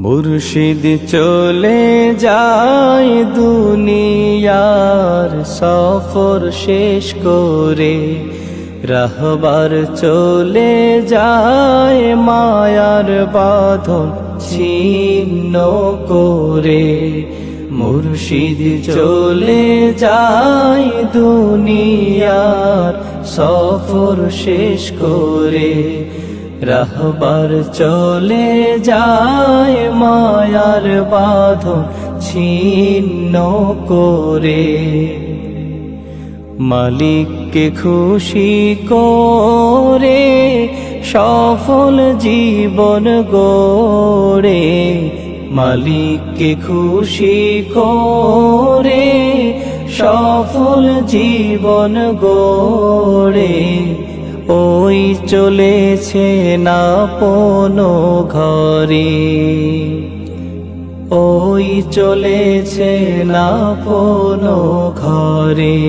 মুর্শিদ চলে যায় দুনিয়ার সফর শেষ করে, রাহবার চলে যায় মায়ার বাঁধন ছিন্ন করে। মুর্শিদ চলে যায় দুনিয়ার সফর শেষ করে, রাহবার চলে যায় মায়ার বাঁধন ছিন্ন করে। মালিককে খুশি করে সফল জীবন গড়ে, মালিককে খুশি করে সফল জীবন গড়ে। ওই চলেছে না আপনো ঘরে, ওই চলেছে না আপনো ঘরে।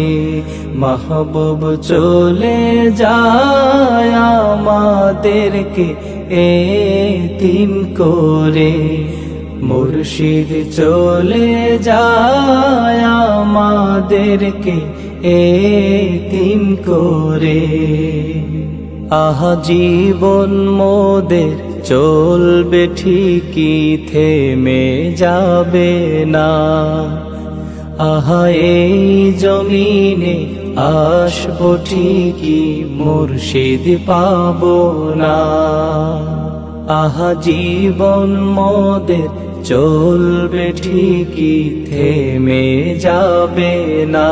মাহবুব চলে যায় আমাদেরকে এতিম করে, মুর্শিদ চলে যায় আমাদেরকে এতিম করে। আহা জীবন মোদের চলবে ঠিকই, থেমে যাবে না। আহা এই জমিনে আসবো ঠিকই, মুর্শিদ পাবো না। আহা জীবন মোদের চলবে ঠিকই, থেমে যাবে না।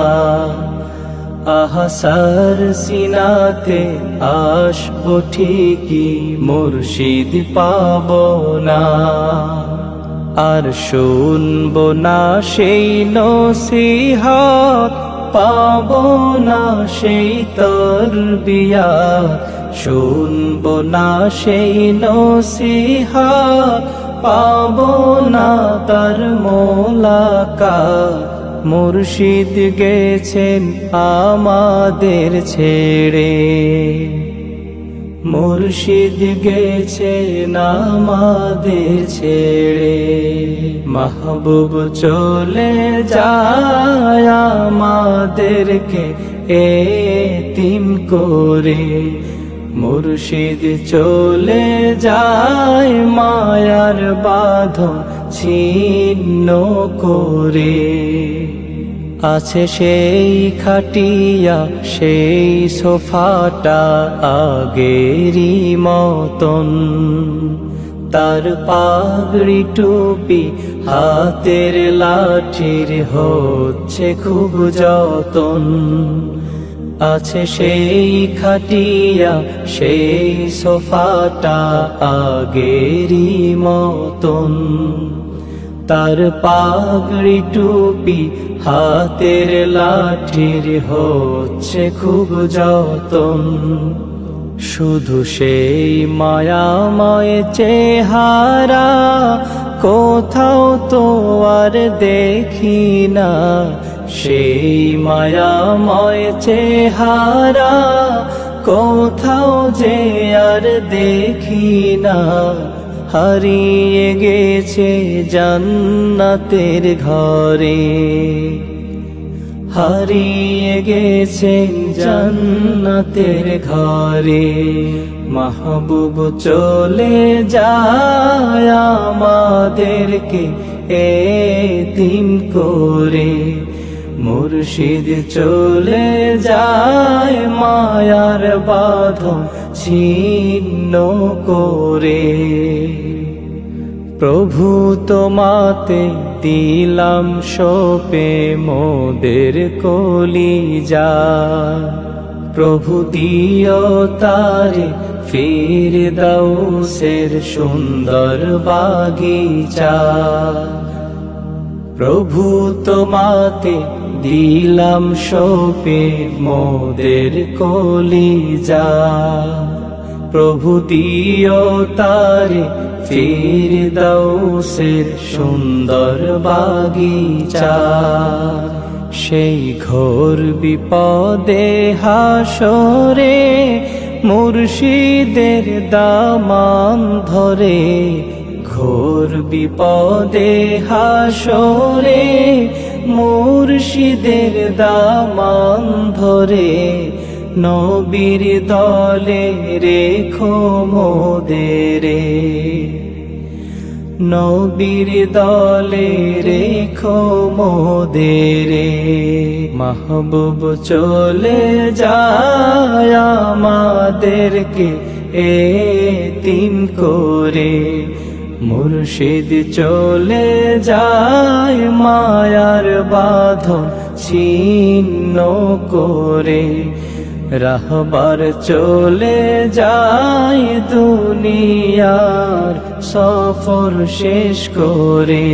আহা সার সিনাতে আসবো ঠিকই, মুর্শিদ পাবো না। আর শুনবো না সেই নসিহত, পাবো না সেই তরবিয়ত। শুনবো না সেই নসিহত, পাবো না তার মোলাকাত। মুর্শিদ গেছেন আমাদের ছেড়ে, মুর্শিদ গেছেন আমাদের ছেড়ে। মাহবুব চলে যায় আমাদেরকে এতিম করে, মুর্শিদ চলে যায় মায়ার বাঁধন ছিন্ন করে। আছে সেই খাটিয়া সেই সোফাটা আগেরই মতন, তার পাগড়ি টুপি হাতের লাঠির হচ্ছে খুব যতন। আছে সেই খাটিয়া সেই সোফাটা আগেরই মতন, তার পাগড়ি টুপি হাতের লাঠির হচ্ছে খুব যতন। শুধু সেই মায়াময় চেহারা কোথাও তো আর দেখি না, সেই মায়াময় চেহারা কোথাও যে আর দেখি না। হারিয়ে গেছে জান্নাতের ঘরে, হারিয়ে গেছে জান্নাতের ঘরে। মাহবুব চলে যায় আমাদেরকে এতিম করে, মুর্শিদ চলে যায় মায়ার বাঁধন ছিন্ন করে। প্রভু তোমাতে দিলাম সপে মোদের কলিজা, প্রভু দিও তারে ফিরদাউসের সুন্দর বাগিচা। প্রভু তোমাতে দিলাম সপে মোদের কলিজা, প্রভু দিও তারে ফিরদাউসের সুন্দর বাগিচা। সেই ঘোর বিপদে হাসরে মুর্শিদের দামান ধরে ঘোর বিপদে হাসরে মুর্শিদের দামান ধরে নবীর দলে রেখো মোদেরে নবীর দলে রেখো মোদেরে মাহবুব চলে যায় আমাদেরকে এতিম করে মুর্শিদ চলে যায় মায়ার বাঁধন ছিন্ন করে রাহবার চলে যায় দুনিয়ার সফর শেষ করে।